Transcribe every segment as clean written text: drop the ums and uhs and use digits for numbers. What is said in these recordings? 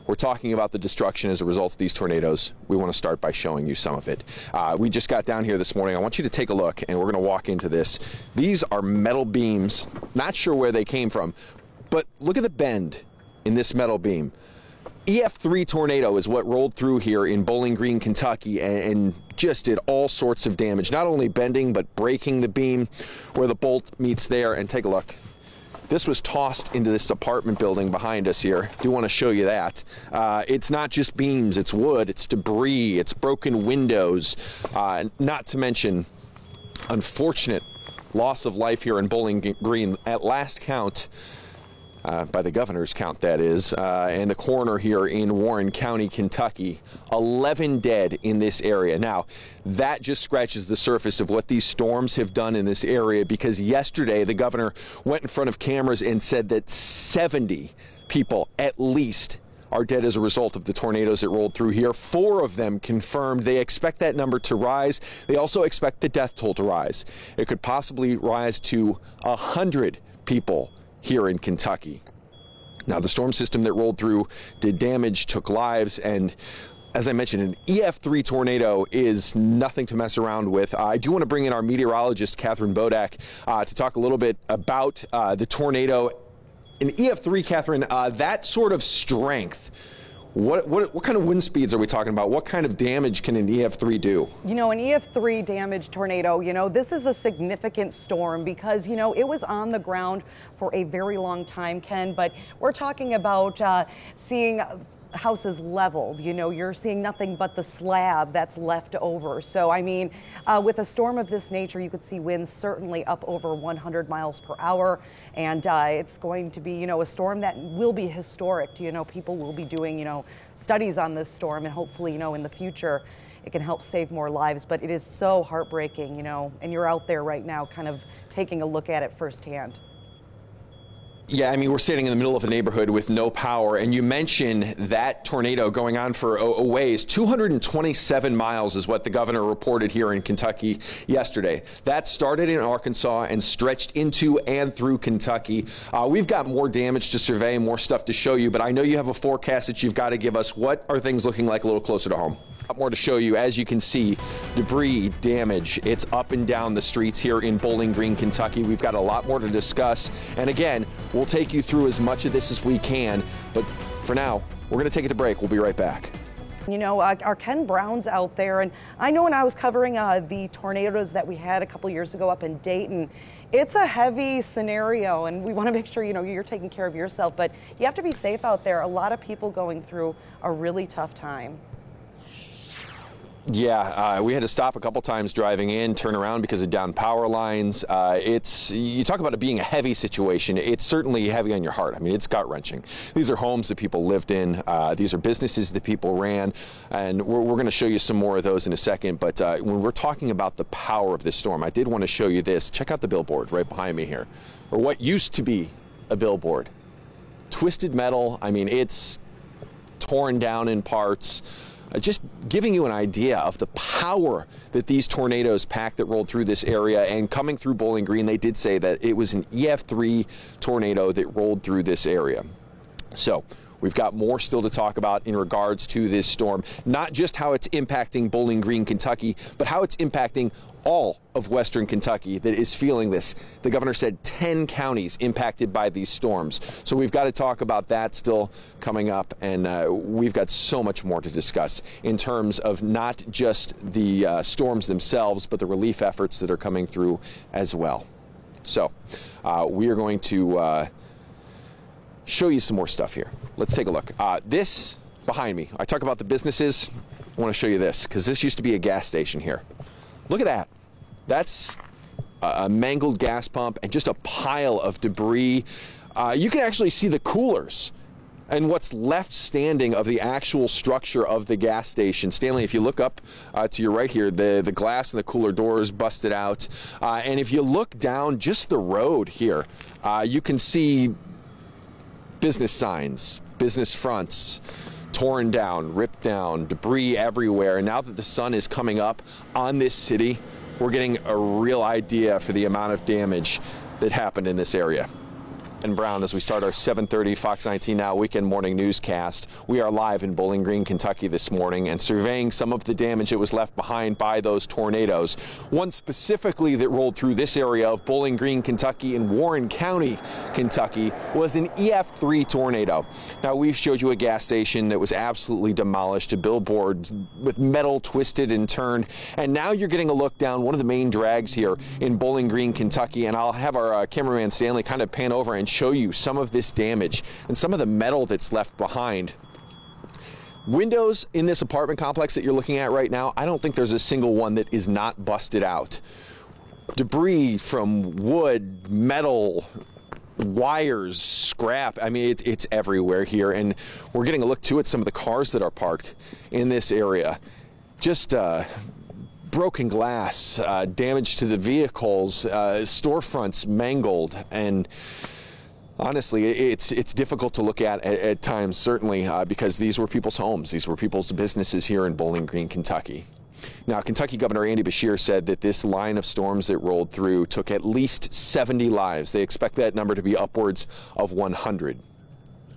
we're talking about the destruction as a result of these tornadoes, we want to start by showing you some of it. We just got down here this morning. I want you to take a look, and we're going to walk into this. These are metal beams. Not sure where they came from, but look at the bend in this metal beam. EF3 tornado is what rolled through here in Bowling Green, Kentucky, and just did all sorts of damage, not only bending, but breaking the beam where the bolt meets there. And take a look. This was tossed into this apartment building behind us here. Do want to show you that. It's not just beams, it's wood, it's debris, it's broken windows, not to mention unfortunate loss of life here in Bowling Green. At last count, by the governor's count that is, and the coroner here in Warren County, Kentucky, 11 dead in this area. Now, that just scratches the surface of what these storms have done in this area, because yesterday the governor went in front of cameras and said that 70 people at least are dead as a result of the tornadoes that rolled through here. 4 of them confirmed. They expect that number to rise. They also expect the death toll to rise. It could possibly rise to 100 people here in Kentucky. Now, the storm system that rolled through did damage, took lives, and as I mentioned, an EF3 tornado is nothing to mess around with. I do want to bring in our meteorologist, Catherine Bodak, to talk a little bit about the tornado. An EF3, Catherine, that sort of strength, what kind of wind speeds are we talking about? What kind of damage can an EF3 do? You know, an EF3 damage tornado, this is a significant storm because, it was on the ground for a very long time, Ken, but we're talking about seeing houses leveled. You're seeing nothing but the slab that's left over. So, I mean, with a storm of this nature, you could see winds certainly up over 100 miles per hour. And it's going to be, a storm that will be historic. People will be doing, studies on this storm, and hopefully, in the future, it can help save more lives. But it is so heartbreaking, and you're out there right now kind of taking a look at it firsthand. Yeah, I mean, we're sitting in the middle of a neighborhood with no power, and you mentioned that tornado going on for a ways. 227 miles is what the governor reported here in Kentucky yesterday. That started in Arkansas and stretched into and through Kentucky. We've got more damage to survey, more stuff to show you, but I know you have a forecast that you've got to give us. What are things looking like a little closer to home? More to show you. As you can see, debris, damage, it's up and down the streets here in Bowling Green, Kentucky. We've got a lot more to discuss, and again, we'll take you through as much of this as we can, but for now, we're going to take it to break. We'll be right back. Our Ken Brown's out there, and I know when I was covering the tornadoes that we had a couple years ago up in Dayton, it's a heavy scenario, and we want to make sure, you're taking care of yourself, but you have to be safe out there. A lot of people going through a really tough time. Yeah, we had to stop a couple times driving in, turn around because of down power lines. You talk about it being a heavy situation. It's certainly heavy on your heart. I mean, it's gut-wrenching. These are homes that people lived in. These are businesses that people ran, and we're going to show you some more of those in a second. But when we're talking about the power of this storm, I did want to show you this. Check out the billboard right behind me here, or what used to be a billboard. Twisted metal. I mean, it's torn down in parts. Just giving you an idea of the power that these tornadoes pack that rolled through this area. And coming through Bowling Green, they did say that it was an EF3 tornado that rolled through this area. So we've got more still to talk about in regards to this storm, not just how it's impacting Bowling Green, Kentucky, but how it's impacting all of Western Kentucky that is feeling this. The governor said 10 counties impacted by these storms. So we've got to talk about that still coming up, and we've got so much more to discuss in terms of not just the storms themselves, but the relief efforts that are coming through as well. So we are going to show you some more stuff here. Let's take a look. This behind me, I talk about the businesses. I want to show you this because this used to be a gas station here. Look at that. That's a mangled gas pump and just a pile of debris. You can actually see the coolers and what's left standing of the actual structure of the gas station. Stanley, if you look up to your right here, the glass and the cooler doors busted out. And if you look down just the road here, you can see business signs, business fronts, torn down, ripped down, debris everywhere. And now that the sun is coming up on this city, we're getting a real idea for the amount of damage that happened in this area. and Brown as we start our 7:30 Fox 19 Now Weekend Morning Newscast. We are live in Bowling Green, Kentucky this morning and surveying some of the damage that was left behind by those tornadoes. One specifically that rolled through this area of Bowling Green, Kentucky and Warren County, Kentucky was an EF3 tornado. Now we've showed you a gas station that was absolutely demolished, a billboard with metal twisted and turned, and now you're getting a look down one of the main drags here in Bowling Green, Kentucky, and I'll have our cameraman Stanley kind of pan over and show you some of this damage and some of the metal that's left behind. Windows in this apartment complex that you're looking at right now, I don't think there's a single one that is not busted out. Debris from wood, metal, wires, scrap, I mean, it's everywhere here, and we're getting a look too at some of the cars that are parked in this area. Just broken glass, damage to the vehicles, storefronts mangled, and honestly, it's difficult to look at times, certainly, because these were people's homes. These were people's businesses here in Bowling Green, Kentucky. Now, Kentucky Governor Andy Beshear said that this line of storms that rolled through took at least 70 lives. They expect that number to be upwards of 100.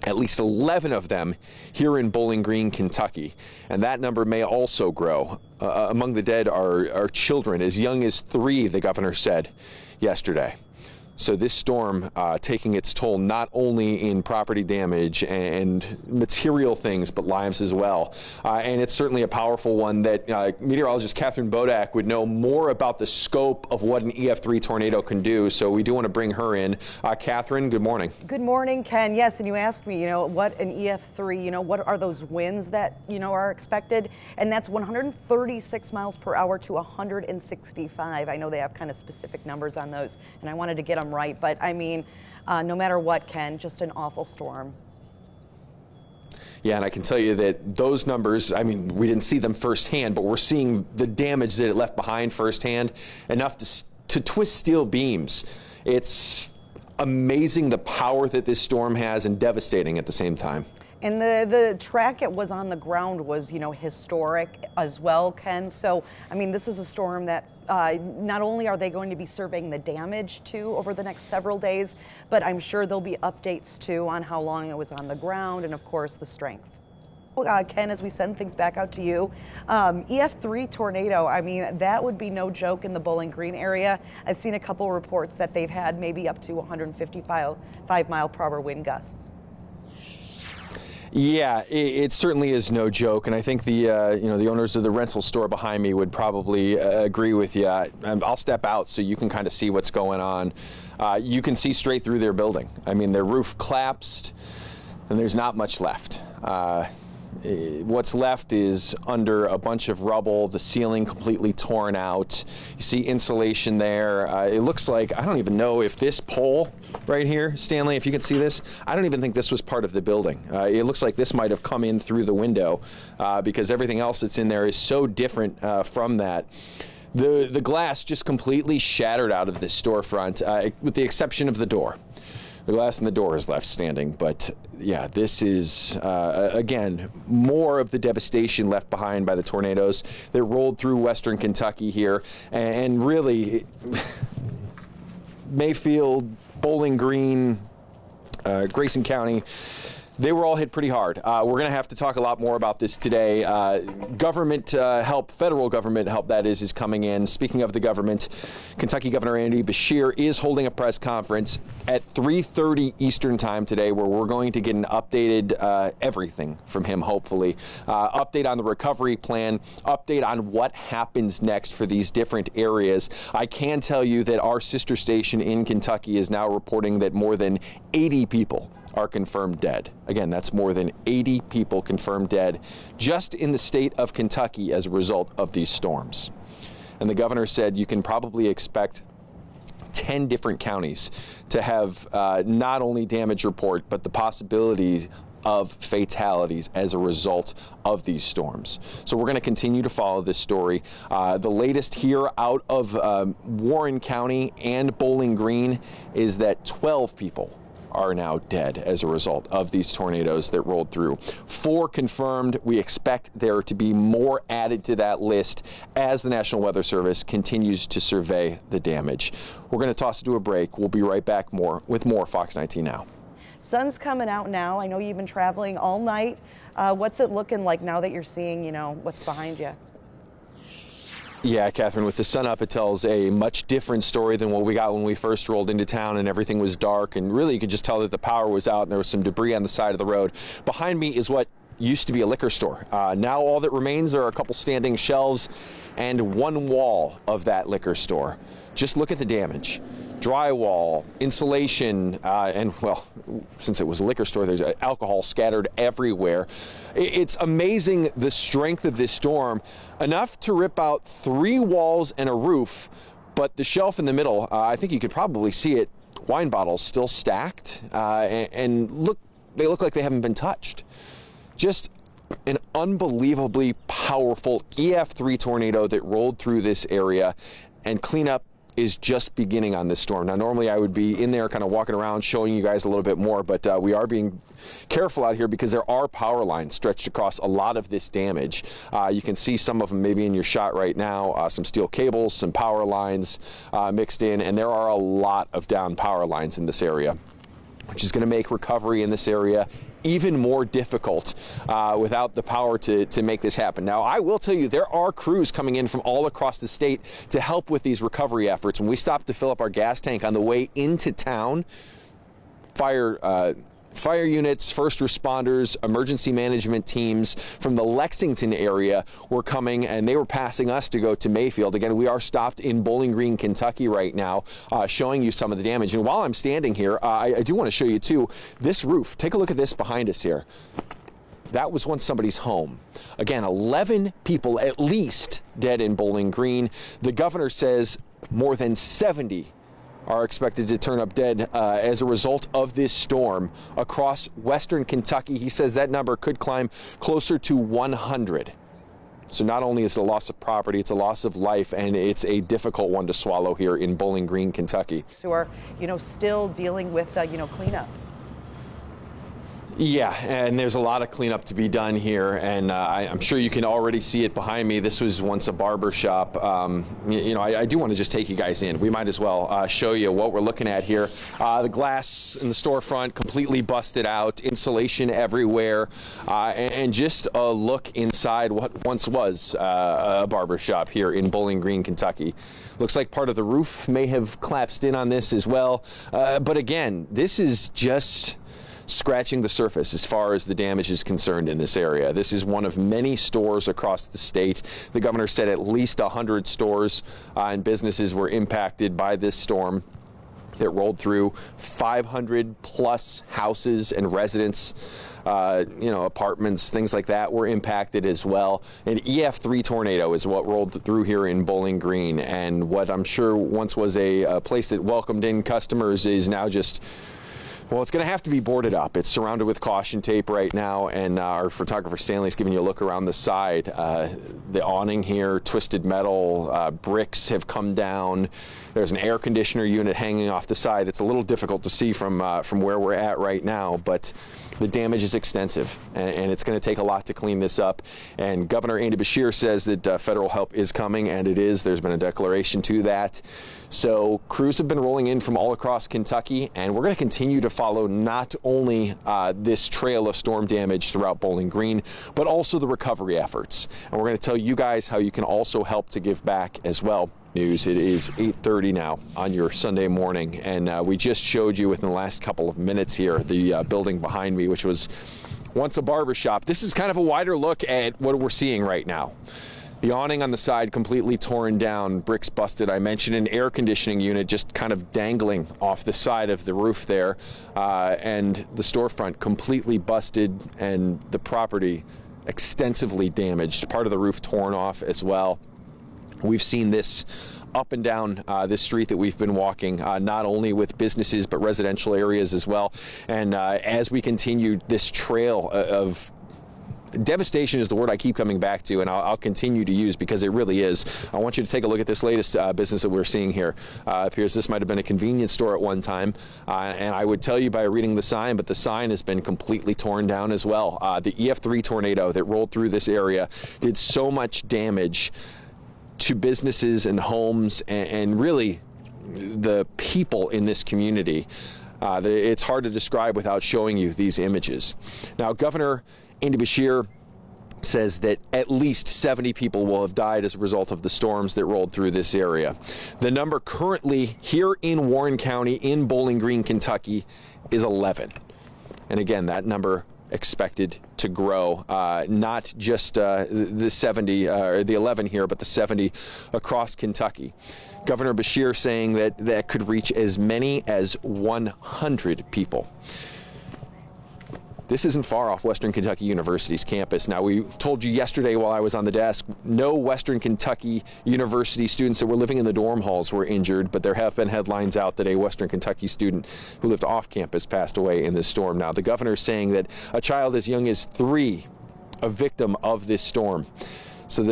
At least 11 of them here in Bowling Green, Kentucky. And that number may also grow. Among the dead are children as young as 3, the governor said yesterday. So this storm taking its toll not only in property damage and material things, but lives as well. And it's certainly a powerful one that meteorologist Catherine Bodak would know more about the scope of what an EF3 tornado can do. So we do want to bring her in. Catherine, good morning. Good morning, Ken. Yes, and you asked me, what an EF3, what are those winds that, are expected? And that's 136 miles per hour to 165. I know they have kind of specific numbers on those, and I wanted to get them right, but I mean, no matter what, Ken, just an awful storm. Yeah, and I can tell you that those numbers, I mean, we didn't see them firsthand, but we're seeing the damage that it left behind firsthand, enough to twist steel beams. It's amazing the power that this storm has, and devastating at the same time. And the track it was on the ground was, historic as well, Ken. So, I mean, this is a storm that not only are they going to be surveying the damage too over the next several days, but I'm sure there'll be updates too on how long it was on the ground and, of course, the strength. Ken, as we send things back out to you, EF3 tornado, I mean, that would be no joke in the Bowling Green area. I've seen a couple reports that they've had maybe up to 155 mile per hour wind gusts. Yeah, it certainly is no joke, and I think the the owners of the rental store behind me would probably agree with you. I'll step out so you can kind of see what's going on. You can see straight through their building. I mean, their roof collapsed, and there's not much left. What's left is under a bunch of rubble, the ceiling completely torn out. You see insulation there. It looks like, I don't even know if this pole right here, Stanley, if you can see this, I don't even think this was part of the building. It looks like this might have come in through the window because everything else that's in there is so different from that. The glass just completely shattered out of this storefront, with the exception of the door. The glass in the door is left standing, but yeah, this is, again, more of the devastation left behind by the tornadoes that rolled through western Kentucky here, and really, Mayfield, Bowling Green, Grayson County, they were all hit pretty hard. We're going to have to talk a lot more about this today. Government help, federal government help, that is coming in. Speaking of the government, Kentucky Governor Andy Beshear is holding a press conference at 3:30 Eastern time today, where we're going to get an updated everything from him, hopefully. Update on the recovery plan, update on what happens next for these different areas. I can tell you that our sister station in Kentucky is now reporting that more than 80 people are confirmed dead. Again, that's more than 80 people confirmed dead just in the state of Kentucky as a result of these storms. And the governor said you can probably expect 10 different counties to have not only damage report, but the possibility of fatalities as a result of these storms. So we're going to continue to follow this story. The latest here out of Warren County and Bowling Green is that 12 people are now dead as a result of these tornadoes that rolled through. 4 confirmed. We expect there to be more added to that list as the National Weather Service continues to survey the damage. We're going to toss it to a break. We'll be right back with more Fox 19 Now. Sun's coming out now. I know you've been traveling all night. What's it looking like now that you're seeing, what's behind you? Yeah, Catherine, with the sun up, it tells a much different story than what we got when we first rolled into town and everything was dark. And really, you could just tell that the power was out and there was some debris on the side of the road. Behind me is what used to be a liquor store. Now all that remains are a couple standing shelves and one wall of that liquor store. Just look at the damage. Drywall, insulation, and, well, since it was a liquor store, there's alcohol scattered everywhere. It's amazing the strength of this storm, enough to rip out 3 walls and a roof, but the shelf in the middle, I think you could probably see it, wine bottles still stacked, and look, they look like they haven't been touched. Just an unbelievably powerful EF3 tornado that rolled through this area, and cleanup is just beginning on this storm. Now, normally I would be in there kind of walking around showing you guys a little bit more, but we are being careful out here because there are power lines stretched across a lot of this damage. You can see some of them maybe in your shot right now, some steel cables, some power lines mixed in, and there are a lot of down power lines in this area, which is going to make recovery in this area even more difficult without the power to make this happen. Now, I will tell you, there are crews coming in from all across the state to help with these recovery efforts. When we stopped to fill up our gas tank on the way into town, fire units, first responders, emergency management teams from the Lexington area were coming, and they were passing us to go to Mayfield. Again, we are stopped in Bowling Green, Kentucky right now, showing you some of the damage. And while I'm standing here, I do want to show you too, this roof. Take a look at this behind us here. That was once somebody's home. Again, 11 people at least dead in Bowling Green. The governor says more than 70 are expected to turn up dead as a result of this storm across western Kentucky. He says that number could climb closer to 100. So not only is it a loss of property, it's a loss of life, and it's a difficult one to swallow here in Bowling Green, Kentucky. Who are, still dealing with, cleanup. Yeah, and there's a lot of cleanup to be done here, and I'm sure you can already see it behind me. This was once a barber shop. I do want to just take you guys in. We might as well show you what we're looking at here. The glass in the storefront completely busted out, insulation everywhere, and just a look inside what once was a barber shop here in Bowling Green, Kentucky. Looks like part of the roof may have collapsed in on this as well, but again, this is just scratching the surface as far as the damage is concerned in this area. This is one of many stores across the state. The governor said at least 100 stores and businesses were impacted by this storm that rolled through. 500 plus houses and residents, apartments, things like that were impacted as well. An EF3 tornado is what rolled through here in Bowling Green, and what I'm sure once was a place that welcomed in customers is now just, well, it's going to have to be boarded up. It's surrounded with caution tape right now, and our photographer Stanley's giving you a look around the side. The awning here, twisted metal, bricks have come down. There's an air conditioner unit hanging off the side. It's a little difficult to see from where we're at right now, but the damage is extensive, and it's going to take a lot to clean this up. And Governor Andy Beshear says that federal help is coming, and it is. There's been a declaration to that. So crews have been rolling in from all across Kentucky, and we're going to continue to follow not only this trail of storm damage throughout Bowling Green, but also the recovery efforts. And we're going to tell you guys how you can also help to give back as well. News. It is 8:30 now on your Sunday morning, and we just showed you within the last couple of minutes here the building behind me, which was once a barber shop. This is kind of a wider look at what we're seeing right now. The awning on the side completely torn down, bricks busted. I mentioned an air conditioning unit just kind of dangling off the side of the roof there, and the storefront completely busted, and the property extensively damaged. Part of the roof torn off as well. We've seen this up and down this street that we've been walking, not only with businesses but residential areas as well. And as we continue this trail of devastation is the word I keep coming back to, and I'll continue to use because it really is. I want you to take a look at this latest business that we're seeing here. Appears this might have been a convenience store at one time, and I would tell you by reading the sign, but the sign has been completely torn down as well. The EF3 tornado that rolled through this area did so much damage to businesses and homes and really the people in this community. It's hard to describe without showing you these images. Now, Governor Andy Beshear says that at least 70 people will have died as a result of the storms that rolled through this area. The number currently here in Warren County in Bowling Green, Kentucky is 11. And again, that number expected to grow, not just the 70 or the 11 here, but the 70 across Kentucky. Governor Beshear saying that that could reach as many as 100 people. This isn't far off Western Kentucky University's campus. Now, we told you yesterday while I was on the desk, no Western Kentucky University students that were living in the dorm halls were injured, but there have been headlines out that a Western Kentucky student who lived off campus passed away in this storm. Now, the governor's saying that a child as young as 3, a victim of this storm. So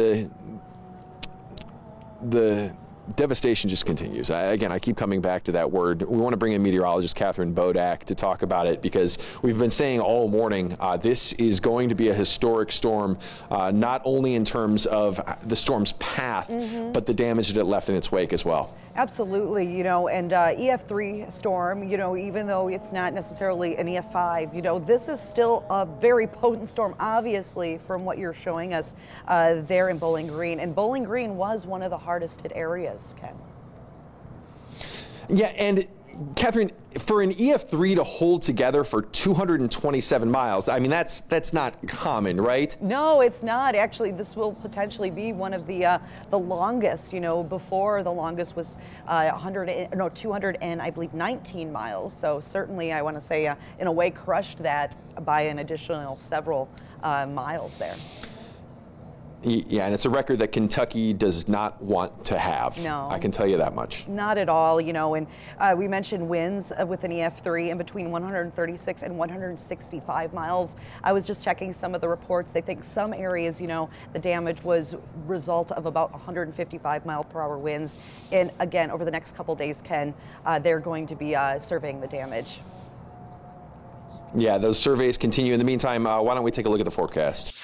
the devastation just continues. Again, I keep coming back to that word. We want to bring in meteorologist Catherine Bodak to talk about it because we've been saying all morning this is going to be a historic storm, not only in terms of the storm's path, but the damage that it left in its wake as well. Absolutely, you know, and EF3 storm, you know, even though it's not necessarily an EF5, you know, this is still a very potent storm, obviously, from what you're showing us there in Bowling Green. And Bowling Green was one of the hardest hit areas, Ken. Yeah, and Catherine, for an EF3 to hold together for 227 miles, I mean, that's not common, right? No, it's not. Actually, this will potentially be one of the longest. You know, before the longest was 219 miles. So certainly, I want to say, in a way, crushed that by an additional several miles there. Yeah, and it's a record that Kentucky does not want to have. No. I can tell you that much. Not at all, you know, and we mentioned winds with an EF3 in between 136 and 165 miles. I was just checking some of the reports. They think some areas, you know, the damage was result of about 155 mile per hour winds. And again, over the next couple days, Ken, they're going to be surveying the damage. Yeah, those surveys continue. In the meantime, why don't we take a look at the forecast?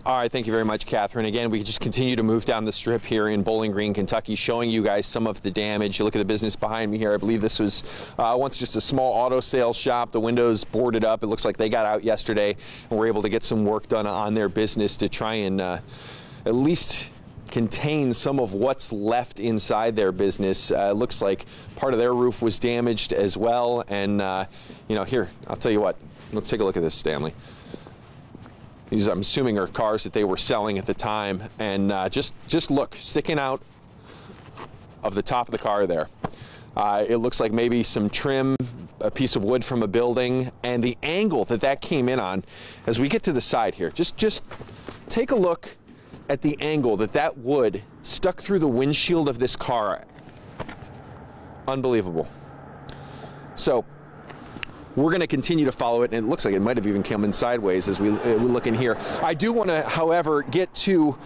All right, thank you very much, Catherine. Again, we just continue to move down the strip here in Bowling Green, Kentucky, showing you guys some of the damage. You look at the business behind me here. I believe this was once just a small auto sales shop. The windows boarded up. It looks like they got out yesterday and were able to get some work done on their business to try and at least contain some of what's left inside their business. Looks like part of their roof was damaged as well. And, you know, here, I'll tell you what. Let's take a look at this, Stanley. These, I'm assuming, are cars that they were selling at the time. And just look, sticking out of the top of the car there. It looks like maybe some trim, a piece of wood from a building, and the angle that that came in on. As we get to the side here, just take a look at the angle that that wood stuck through the windshield of this car. Unbelievable. So we're going to continue to follow it, and it looks like it might have even come in sideways as we look in here. I do want to, however, get to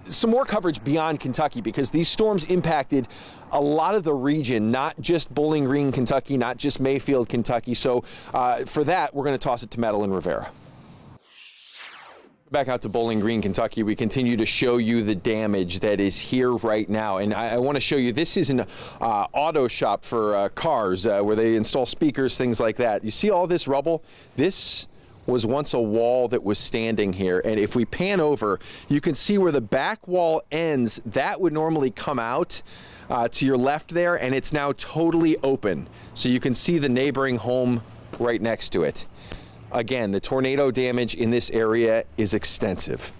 some more coverage beyond Kentucky, because these storms impacted a lot of the region, not just Bowling Green, Kentucky, not just Mayfield, Kentucky. So for that, we're going to toss it to Madeline Rivera. Back out to Bowling Green, Kentucky, we continue to show you the damage that is here right now. And I want to show you, this is an auto shop for cars where they install speakers, things like that. You see all this rubble? This was once a wall that was standing here. And if we pan over, you can see where the back wall ends. That would normally come out to your left there, and it's now totally open. So you can see the neighboring home right next to it. Again, the tornado damage in this area is extensive.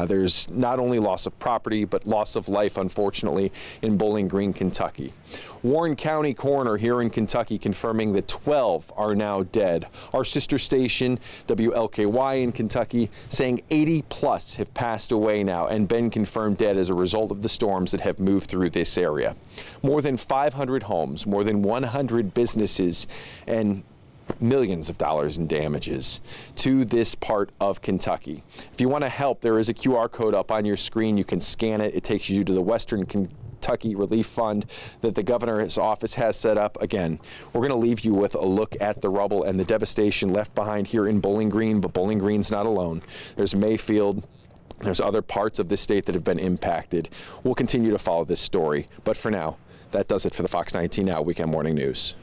There's not only loss of property, but loss of life, unfortunately, in Bowling Green, Kentucky. Warren County coroner here in Kentucky confirming that 12 are now dead. Our sister station, WLKY in Kentucky, saying 80 plus have passed away now and been confirmed dead as a result of the storms that have moved through this area. More than 500 homes, more than 100 businesses, and millions of dollars in damages to this part of Kentucky. If you want to help, there is a QR code up on your screen. You can scan it. It takes you to the Western Kentucky Relief Fund that the governor's office has set up. Again, we're going to leave you with a look at the rubble and the devastation left behind here in Bowling Green, but Bowling Green's not alone. There's Mayfield. There's other parts of this state that have been impacted. We'll continue to follow this story, but for now, that does it for the Fox 19 Now Weekend Morning News.